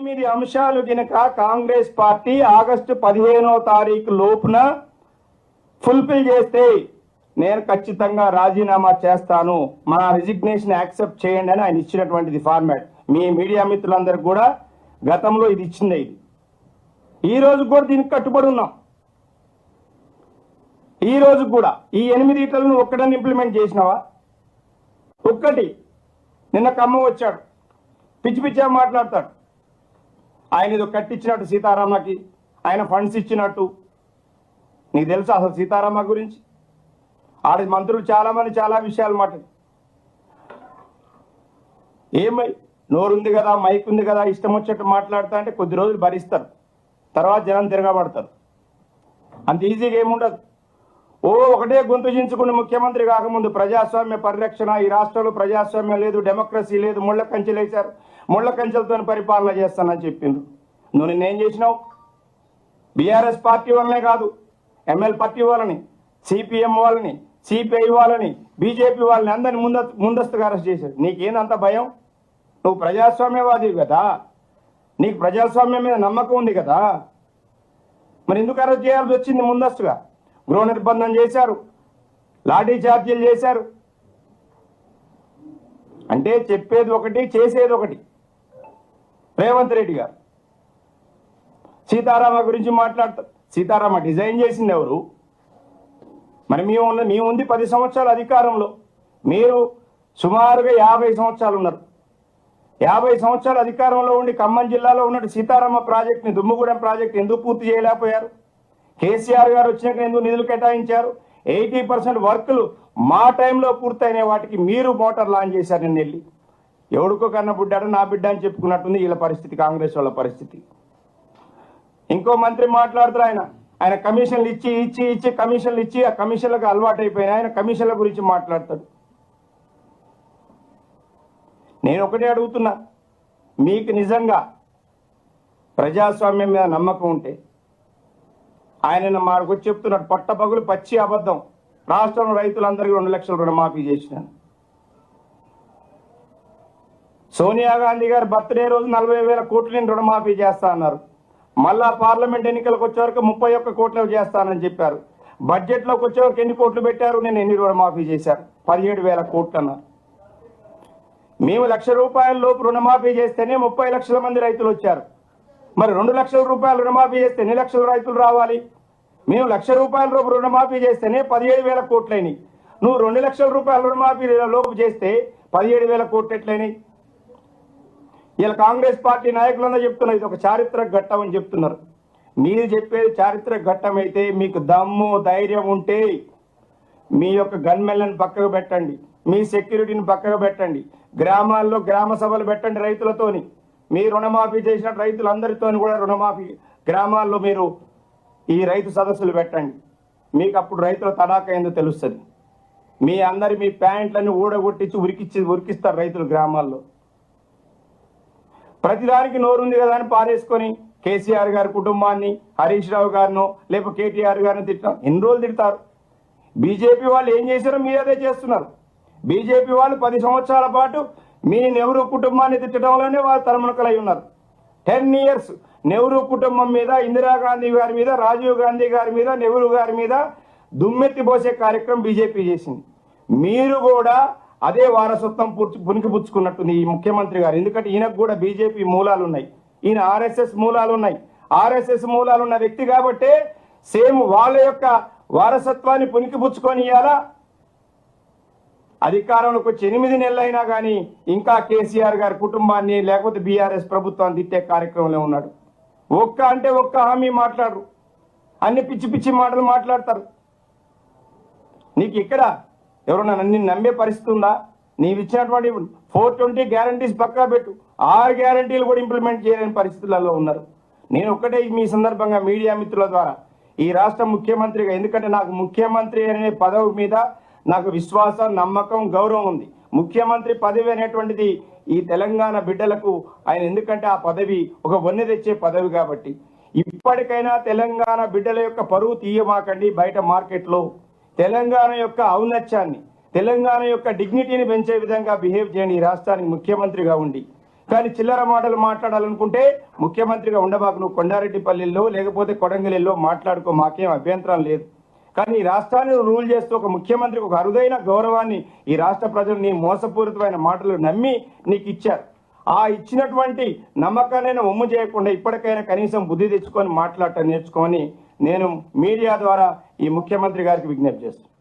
8 అంశాలు గినక Congress party August 15వ తారీఖు లోపున ఫుల్ఫిల్ చేస్తే నేను ఖచ్చితంగా రాజీనామా చేస్తాను, మా రిజిగ్నేషన్ యాక్సెప్ట్ చేయండి అని ఆయన ఇచ్చినటువంటిది ఫార్మాట్. మీ మీడియా మిత్రులందరికీ కూడా గతంలో ఇది ఇచ్చింది. ఈ రోజు కూడా దీనికి కట్టుబడి ఉన్నాం. ఈ రోజు కూడా ఈ 8 ఇట్లను ఒక్కడని ఇంప్లిమెంట్ చేసినావా? ఒక్కటి. నిన్న ఖమ్మం వచ్చాడు, పిచ్చి పిచ్చిగా మాట్లాడతాడు. ఆయన ఏదో కట్టించినట్టు సీతారామకి, ఆయన ఫండ్స్ ఇచ్చినట్టు. నీకు తెలుసా అసలు సీతారామ గురించి? ఆడ మంత్రులు చాలా మంది చాలా విషయాలు మాట్లాడు. ఏమై నోరుంది కదా, మైక్ ఉంది కదా, ఇష్టం వచ్చేట్టు మాట్లాడతా అంటే కొద్ది రోజులు భరిస్తారు, తర్వాత జనం తిరగబడతారు. అంత ఈజీగా ఏముండదు. ఒకటే గొంతు చించుకుని ముఖ్యమంత్రి కాకముందు ప్రజాస్వామ్య పరిరక్షణ, ఈ రాష్ట్రంలో ప్రజాస్వామ్యం లేదు, డెమోక్రసీ లేదు, ముళ్ళ కంచెలు వేశారు, ముళ్ళ కంచెలతో పరిపాలన చేస్తానని చెప్పిండ్రు. నువ్వు నిన్నేం చేసినావు? బీఆర్ఎస్ పార్టీ వాళ్ళనే కాదు, ఎంఎల్ పార్టీ వాళ్ళని, సిపిఎం వాళ్ళని, సిపిఐ వాళ్ళని, బీజేపీ వాళ్ళని అందరినీ ముందస్తుగా అరెస్ట్ చేశారు. నీకేందంత భయం? నువ్వు ప్రజాస్వామ్యవాదివి కదా, నీకు ప్రజాస్వామ్యం మీద నమ్మకం ఉంది కదా, మరి ఎందుకు అరెస్ట్ చేయాల్సి వచ్చింది? ముందస్తుగా గృహ నిర్బంధం చేశారు, లాఠీ చార్జీలు చేశారు. అంటే చెప్పేది ఒకటి, చేసేది ఒకటి. రేవంత్ రెడ్డి గారు సీతారామ గురించి మాట్లాడతారు. సీతారామ డిజైన్ చేసింది ఎవరు? మరి మేము ఉంది 10 సంవత్సరాల అధికారంలో, మీరు సుమారుగా 50 సంవత్సరాలు ఉన్నారు. 50 సంవత్సరాల అధికారంలో ఉండి ఖమ్మం జిల్లాలో ఉన్నట్టు సీతారామ ప్రాజెక్టుని, దుమ్ముగూడెం ప్రాజెక్టు ఎందుకు పూర్తి చేయలేకపోయారు? కేసీఆర్ గారు వచ్చినాక ఎందుకు నిధులు కేటాయించారు? 80% వర్కులు మా టైంలో పూర్తయిన వాటికి మీరు మోటార్ లాంచ్ చేశారు. నిన్న వెళ్ళి ఎవడికో కన్న బుడ్డాడు నా బిడ్డ అని చెప్పుకున్నట్టుంది వీళ్ళ పరిస్థితి, కాంగ్రెస్ వాళ్ళ పరిస్థితి. ఇంకో మంత్రి మాట్లాడుతారు, ఆయన కమిషన్లు ఇచ్చి కమిషన్లు ఇచ్చి ఆ కమిషన్లకు అలవాటు అయిపోయిన ఆయన కమిషన్ల గురించి మాట్లాడతాడు. నేను ఒకటే అడుగుతున్నా, మీకు నిజంగా ప్రజాస్వామ్యం మీద నమ్మకం ఉంటే ఆయన మాకు వచ్చి చెప్తున్నాడు పట్టపగులు పచ్చి అబద్ధం, రాష్ట్రంలో రైతులందరికీ 2 లక్షల రుణమాఫీ చేసినాను. సోనియా గాంధీ గారు బర్త్డే రోజు 40,000 కోట్లు రుణమాఫీ చేస్తా అన్నారు. మళ్ళా పార్లమెంట్ ఎన్నికలకు వచ్చే వరకు 31 కోట్లు చేస్తానని చెప్పారు. బడ్జెట్లోకి వచ్చే వరకు ఎన్ని కోట్లు పెట్టారు? నేను ఎన్ని రుణమాఫీ చేశారు? 17,000 కోట్లు అన్నారు. మేము ₹1,00,000 లోపు రుణమాఫీ చేస్తేనే 30 లక్షల మంది రైతులు వచ్చారు. మరి 2 లక్షల రూపాయలు రుణమాఫీ చేస్తే ఎన్ని లక్షల రైతులు రావాలి? మేము ₹1,00,000 లోపు రుణమాఫీ చేస్తేనే 17,000 కోట్లయినాయి. నువ్వు 2 లక్షల రూపాయల రుణమాఫీ లోపు చేస్తే 17,000 కోట్లు ఎట్లయినాయి? ఇలా కాంగ్రెస్ పార్టీ నాయకులందరూ చెప్తున్నారు ఇది ఒక చారిత్రక ఘట్టం అని చెప్తున్నారు. మీరు చెప్పేది చారిత్రక ఘట్టం అయితే మీకు దమ్ము ధైర్యం ఉంటే మీ యొక్క గన్మెన్లను పక్కకు పెట్టండి, మీ సెక్యూరిటీని పక్కకు పెట్టండి, గ్రామాల్లో గ్రామ సభలు పెట్టండి రైతులతోని. మీ రుణమాఫీ చేసిన రైతులందరితో కూడా రుణమాఫీ గ్రామాల్లో మీరు ఈ రైతు సదస్సులు పెట్టండి. మీకు అప్పుడు రైతుల తడాక ఏందో తెలుస్తుంది. మీ ప్యాంట్లన్నీ ఊడగొట్టించి ఉరికిస్తారు రైతులు గ్రామాల్లో. ప్రతిదానికి నోరుంది కదా అని పారేసుకొని కేసీఆర్ గారి కుటుంబాన్ని, హరీష్ రావు గారినో లేకపోతే కేటీఆర్ గారిని తిట్టాం. ఎన్ని రోజులు తిడతారు? బీజేపీ వాళ్ళు ఏం చేశారో మీరు అదే చేస్తున్నారు. బీజేపీ వాళ్ళు 10 సంవత్సరాల పాటు మీ నెహ్రూ కుటుంబాన్ని తిట్టడంలోనే వాళ్ళు తలమునకలై ఉన్నారు. 10 years నెహ్రూ కుటుంబం మీద, ఇందిరాగాంధీ గారి మీద, రాజీవ్ గాంధీ గారి మీద, నెహ్రూ గారి మీద దుమ్మెత్తి పోసే కార్యక్రమం బీజేపీ చేసింది. మీరు కూడా అదే వారసత్వం పుణికిపుచ్చుకున్నట్టుంది ఈ ముఖ్యమంత్రి గారు. ఎందుకంటే ఈయనకు కూడా బీజేపీ మూలాలు ఉన్నాయి, ఈయన ఆర్ఎస్ఎస్ మూలాలు ఉన్నాయి. ఆర్ఎస్ఎస్ మూలాలు ఉన్న వ్యక్తి కాబట్టే సేమ్ వాళ్ళ యొక్క వారసత్వాన్ని పుణికిపుచ్చుకొని ఇయ్యాలా అధికారంలోకి వచ్చి 8 నెలలైనా కానీ ఇంకా కేసీఆర్ గారి కుటుంబాన్ని లేకపోతే బీఆర్ఎస్ ప్రభుత్వాన్ని తిట్టే కార్యక్రమంలో ఉన్నాడు. ఒక్క హామీ మాట్లాడరు, అన్ని పిచ్చి పిచ్చి మాటలు మాట్లాడతారు. నీకు ఇక్కడ ఎవరన్నా నన్ను నమ్మే పరిస్థితి ఉందా? నీవు ఇచ్చినటువంటి 420 గ్యారంటీస్ పక్కా పెట్టు, 6 గ్యారంటీలు కూడా ఇంప్లిమెంట్ చేయలేని పరిస్థితులలో ఉన్నారు. నేను ఒక్కటే మీ సందర్భంగా మీడియా మిత్రుల ద్వారా ఈ రాష్ట్ర ముఖ్యమంత్రిగా, ఎందుకంటే నాకు ముఖ్యమంత్రి అనే పదవి మీద నాకు విశ్వాసం, నమ్మకం, గౌరవం ఉంది. ముఖ్యమంత్రి పదవి అనేటువంటిది ఈ తెలంగాణ బిడ్డలకు ఆయన, ఎందుకంటే ఆ పదవి ఒక వన్నె తెచ్చే పదవి కాబట్టి ఇప్పటికైనా తెలంగాణ బిడ్డల యొక్క పరువు తీయమాకండి. బయట మార్కెట్లో తెలంగాణ యొక్క ఔన్నత్యాన్ని, తెలంగాణ యొక్క డిగ్నిటీని పెంచే విధంగా బిహేవ్ చేయండి. ఈ రాష్ట్రానికి ముఖ్యమంత్రిగా ఉండి కానీ చిల్లర మాటలు మాట్లాడాలనుకుంటే ముఖ్యమంత్రిగా ఉండబాకు, నువ్వు కొండారెడ్డిపల్లిలో లేకపోతే కొడంగలిలో మాట్లాడుకో, మాకేం అభ్యంతరం లేదు. కానీ ఈ రాష్ట్రాన్ని రూల్ చేస్తూ ఒక ముఖ్యమంత్రికి ఒక అరుదైన గౌరవాన్ని ఈ రాష్ట్ర ప్రజలు నీ మోసపూరితమైన మాటలు నమ్మి నీకు ఇచ్చారు. ఆ ఇచ్చినటువంటి నమ్మకాన్ని ఒమ్ము చేయకుండా ఇప్పటికైనా కనీసం బుద్ధి తెచ్చుకొని మాట్లాడటం నేర్చుకొని నేను మీడియా ద్వారా ఈ ముఖ్యమంత్రి గారికి విజ్ఞప్తి చేస్తాను.